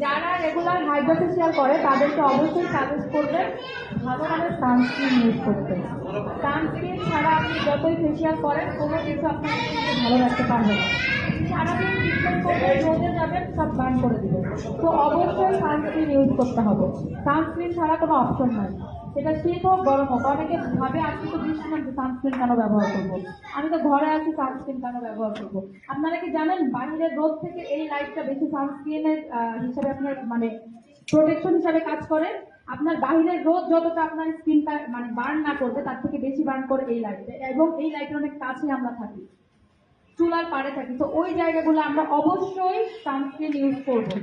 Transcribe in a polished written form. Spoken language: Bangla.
যারা রেগুলার হাইড্রোফেশিয়াল করে তাদেরকে অবশ্যই সাজেস্ট করবেন ভালোভাবে সানস্ক্রিন ইউজ করতে। সানস্ক্রিন ছাড়া আপনি যতই ফেশিয়াল করেন কোনো কিছু আপনার স্কিনকে ভালো রাখতে পারবে না। সারাদিন ট্রিটমেন্ট করবেন, রোদে যাবেন, সব বার্ন করে দিবেন। তো অবশ্যই সানস্ক্রিন ইউজ করতে হবে। সানস্ক্রিন ছাড়া কোনো অপশন নাই, সেটা শীত হোক গরম হোক। অনেকে ভাবে আমি তো গ্রীষ্মকালে সানস্ক্রিন কেন ব্যবহার করবো, আমি তো ঘরে আছি সানস্ক্রিন কেন ব্যবহার করবো। আপনারা কি জানেন বাইরের রোদ থেকে এই লাইটটা বেশি সানস্ক্রিনের হিসাবে আপনার মানে প্রোটেকশন হিসাবে কাজ করে। আপনার বাইরের রোদ যতটা আপনার স্কিনটা মানে বার্ন না করবে তার থেকে বেশি বার্ন করে এই লাইটটা, এবং এই লাইটের অনেক কাছে আমরা থাকি, চুলার পাড়ে থাকি। তো ওই জায়গাগুলো আমরা অবশ্যই সানস্ক্রিন ইউজ করবো।